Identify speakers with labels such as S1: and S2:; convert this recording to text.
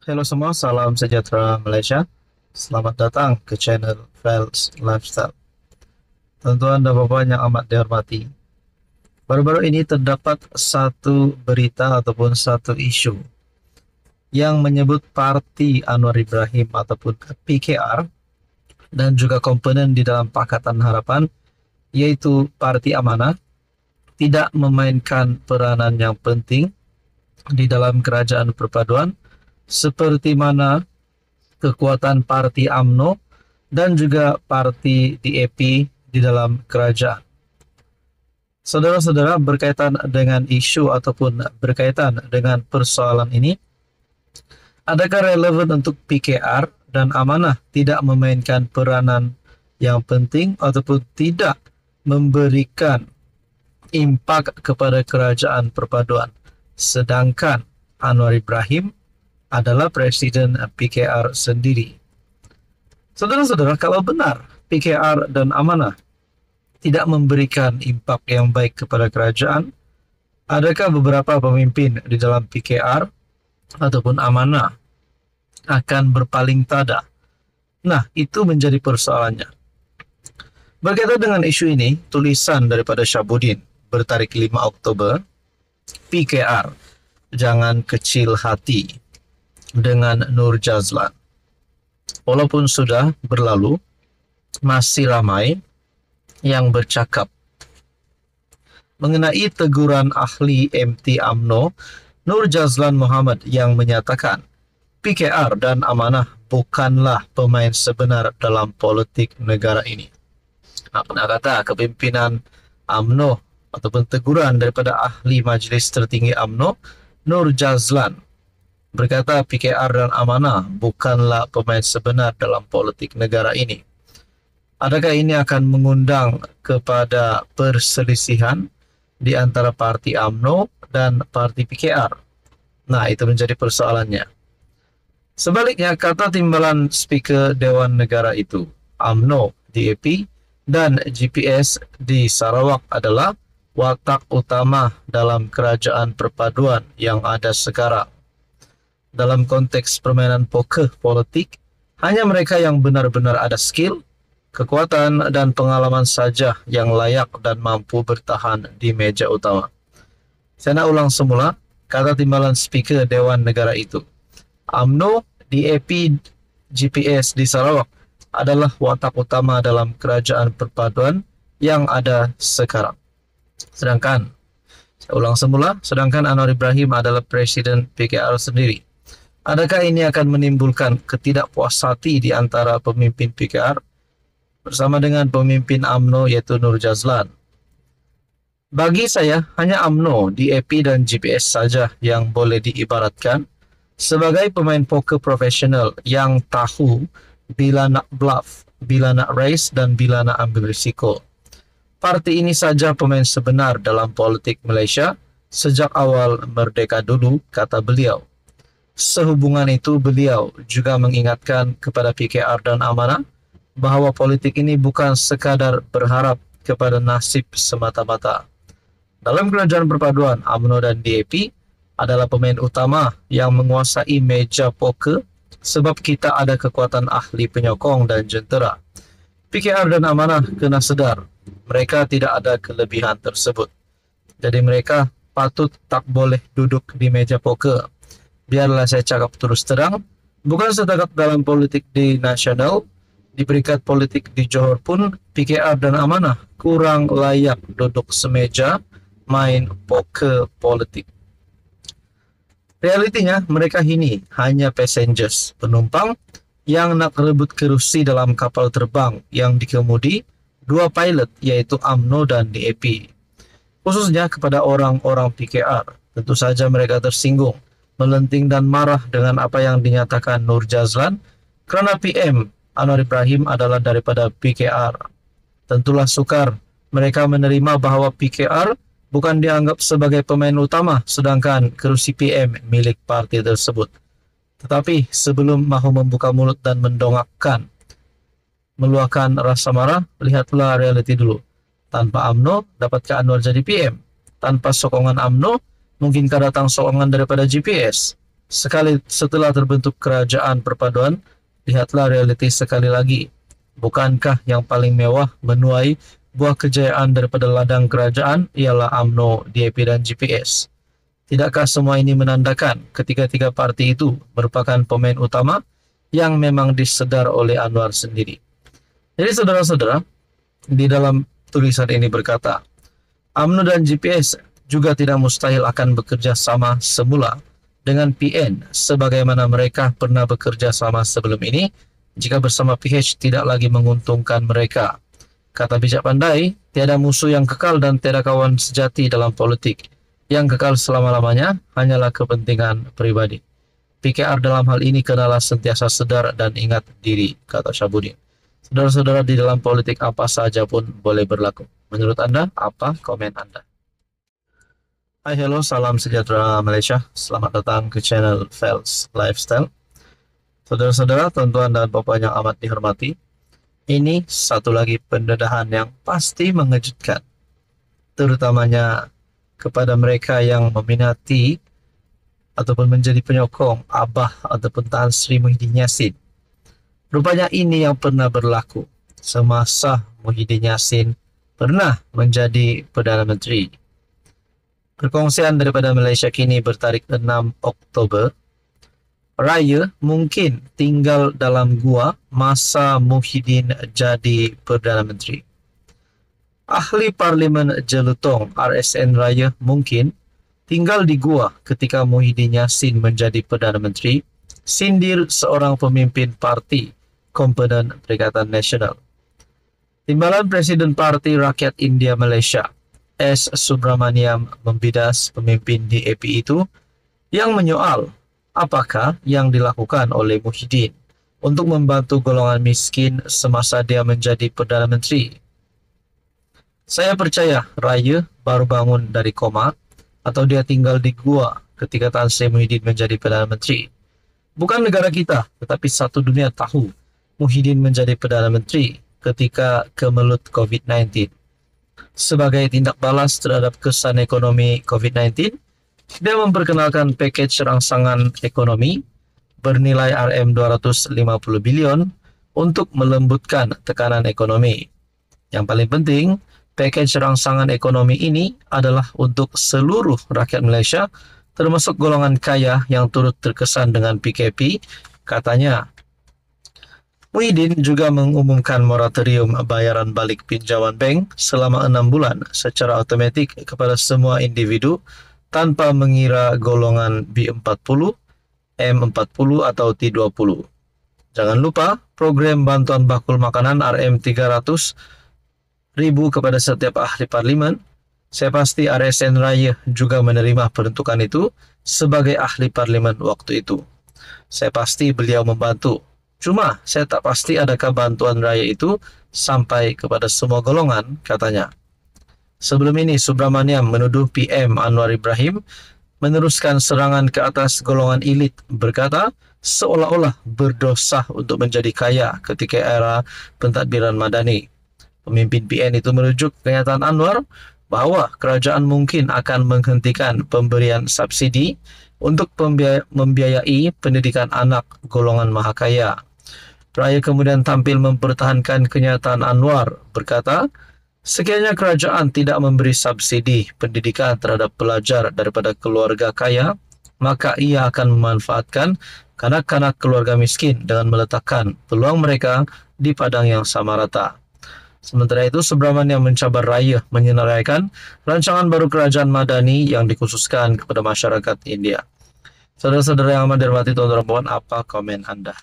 S1: Halo semua, salam sejahtera Malaysia. Selamat datang ke channel Fels Lifestyle. Tuan-tuan dan puan yang amat dihormati, baru-baru ini terdapat satu berita ataupun satu isu yang menyebut parti Anwar Ibrahim ataupun PKR dan juga komponen di dalam Pakatan Harapan, yaitu Parti Amanah, tidak memainkan peranan yang penting di dalam kerajaan perpaduan seperti mana kekuatan Parti UMNO dan juga Parti DAP di dalam kerajaan. Saudara-saudara, berkaitan dengan isu ataupun berkaitan dengan persoalan ini, adakah relevan untuk PKR dan Amanah tidak memainkan peranan yang penting ataupun tidak memberikan impak kepada kerajaan perpaduan, sedangkan Anwar Ibrahim adalah presiden PKR sendiri? Saudara-saudara, kalau benar PKR dan Amanah tidak memberikan impak yang baik kepada kerajaan, adakah beberapa pemimpin di dalam PKR ataupun Amanah akan berpaling tada? Nah, itu menjadi persoalannya. Berkaitan dengan isu ini, tulisan daripada Syabudin bertarik 5 Oktober, PKR, jangan kecil hati dengan Nur Jazlan. Walaupun sudah berlalu, masih ramai yang bercakap mengenai teguran ahli MT UMNO Nur Jazlan Muhammad yang menyatakan PKR dan Amanah bukanlah pemain sebenar dalam politik negara ini. Apa nak kata kepimpinan UMNO ataupun teguran daripada ahli Majlis Tertinggi UMNO Nur Jazlan berkata PKR dan Amanah bukanlah pemain sebenar dalam politik negara ini. Adakah ini akan mengundang kepada perselisihan di antara Parti UMNO dan Parti PKR? Nah, itu menjadi persoalannya. Sebaliknya, kata timbalan Speaker Dewan Negara itu, UMNO, DAP, dan GPS di Sarawak adalah watak utama dalam kerajaan perpaduan yang ada sekarang. Dalam konteks permainan poker politik, hanya mereka yang benar-benar ada skill, kekuatan, dan pengalaman saja yang layak dan mampu bertahan di meja utama. Saya nak ulang semula, kata timbalan Speaker Dewan Negara itu. UMNO, DAP, GPS di Sarawak adalah watak utama dalam kerajaan perpaduan yang ada sekarang. Sedangkan, saya ulang semula, sedangkan Anwar Ibrahim adalah Presiden PKR sendiri. Adakah ini akan menimbulkan ketidakpuas hati di antara pemimpin PKR bersama dengan pemimpin UMNO yaitu Nur Jazlan? Bagi saya, hanya UMNO, DAP dan GPS saja yang boleh diibaratkan sebagai pemain poker profesional yang tahu bila nak bluff, bila nak race dan bila nak ambil risiko. Parti ini saja pemain sebenar dalam politik Malaysia sejak awal merdeka dulu, kata beliau. Sehubungan itu, beliau juga mengingatkan kepada PKR dan Amanah bahawa politik ini bukan sekadar berharap kepada nasib semata-mata. Dalam kerajaan perpaduan, UMNO dan DAP adalah pemain utama yang menguasai meja poker sebab kita ada kekuatan ahli penyokong dan jentera. PKR dan Amanah kena sedar, mereka tidak ada kelebihan tersebut. Jadi mereka patut tak boleh duduk di meja poker. Biarlah saya cakap terus terang, bukan setakat dalam politik di nasional, di peringkat politik di Johor pun PKR dan Amanah kurang layak duduk semeja main poker politik. Realitinya mereka ini hanya passengers, penumpang yang nak rebut kerusi dalam kapal terbang yang dikemudi dua pilot yaitu UMNO dan DAP. Khususnya kepada orang-orang PKR, tentu saja mereka tersinggung, melenting dan marah dengan apa yang dinyatakan Nur Jazlan kerana PM Anwar Ibrahim adalah daripada PKR. Tentulah sukar mereka menerima bahawa PKR bukan dianggap sebagai pemain utama sedangkan kerusi PM milik parti tersebut. Tetapi sebelum mahu membuka mulut dan mendongakkan, meluahkan rasa marah, lihatlah realiti dulu. Tanpa UMNO, dapatkah Anwar jadi PM? Tanpa sokongan UMNO, mungkinkah datang sokongan daripada GPS? Sekali setelah terbentuk kerajaan perpaduan, lihatlah realiti sekali lagi. Bukankah yang paling mewah menuai buah kejayaan daripada ladang kerajaan ialah UMNO, DAP dan GPS? Tidakkah semua ini menandakan ketiga-tiga parti itu merupakan pemain utama yang memang disedar oleh Anwar sendiri? Jadi saudara-saudara, di dalam tulisan ini berkata, UMNO dan GPS juga tidak mustahil akan bekerja sama semula dengan PN sebagaimana mereka pernah bekerja sama sebelum ini jika bersama PH tidak lagi menguntungkan mereka. Kata bijak pandai, tiada musuh yang kekal dan tiada kawan sejati dalam politik. Yang kekal selama-lamanya hanyalah kepentingan pribadi. PKR dalam hal ini kenalah sentiasa sedar dan ingat diri, kata Syahbudin. Saudara-saudara, di dalam politik apa saja pun boleh berlaku. Menurut Anda, apa komen Anda? Hai, hello, salam sejahtera Malaysia. Selamat datang ke channel Fels Lifestyle. Saudara-saudara, tuan-tuan dan puan yang amat dihormati, ini satu lagi pendedahan yang pasti mengejutkan, terutamanya kepada mereka yang meminati ataupun menjadi penyokong Abah ataupun Tan Sri Muhyiddin Yassin. Rupanya ini yang pernah berlaku semasa Muhyiddin Yassin pernah menjadi Perdana Menteri. Perkongsian daripada Malaysia Kini bertarikh 6 Oktober, Raya mungkin tinggal dalam gua masa Muhyiddin jadi Perdana Menteri. Ahli Parlimen Jelutong RSN Raya mungkin tinggal di gua ketika Muhyiddin Yassin menjadi Perdana Menteri, sindir seorang pemimpin parti Komponen Perikatan Nasional. Timbalan Presiden Parti Rakyat India Malaysia, S. Subramaniam, membidas pemimpin DAP itu yang menyoal apakah yang dilakukan oleh Muhyiddin untuk membantu golongan miskin semasa dia menjadi Perdana Menteri. Saya percaya Raya baru bangun dari koma atau dia tinggal di gua ketika Tan Sri Muhyiddin menjadi Perdana Menteri. Bukan negara kita, tetapi satu dunia tahu Muhyiddin menjadi Perdana Menteri ketika kemelut COVID-19. Sebagai tindak balas terhadap kesan ekonomi COVID-19, dia memperkenalkan pakej rangsangan ekonomi bernilai RM250 bilion untuk melembutkan tekanan ekonomi. Yang paling penting, pakej rangsangan ekonomi ini adalah untuk seluruh rakyat Malaysia, termasuk golongan kaya yang turut terkesan dengan PKP, katanya. Muhyiddin juga mengumumkan moratorium bayaran balik pinjaman bank selama 6 bulan secara otomatik kepada semua individu tanpa mengira golongan B40, M40 atau T20. Jangan lupa program bantuan bakul makanan RM300 ribu kepada setiap ahli parlimen. Saya pasti RSN Raya juga menerima peruntukan itu sebagai ahli parlimen waktu itu. Saya pasti beliau membantu. Cuma saya tak pasti adakah bantuan raya itu sampai kepada semua golongan, katanya. Sebelum ini Subramaniam menuduh PM Anwar Ibrahim meneruskan serangan ke atas golongan elit, berkata seolah-olah berdosa untuk menjadi kaya ketika era pentadbiran Madani. Pemimpin PN itu merujuk kenyataan Anwar bahwa kerajaan mungkin akan menghentikan pemberian subsidi untuk membiayai pendidikan anak golongan mahakaya. Raya kemudian tampil mempertahankan kenyataan Anwar, berkata, sekiranya kerajaan tidak memberi subsidi pendidikan terhadap pelajar daripada keluarga kaya, maka ia akan memanfaatkan kanak-kanak keluarga miskin dengan meletakkan peluang mereka di padang yang sama rata. Sementara itu, Subramaniam mencabar Raya menyenaraikan rancangan baru kerajaan Madani yang dikhususkan kepada masyarakat India. Saudara-saudara yang amat dihormati, tuan-tuan dan puan, apa komen Anda?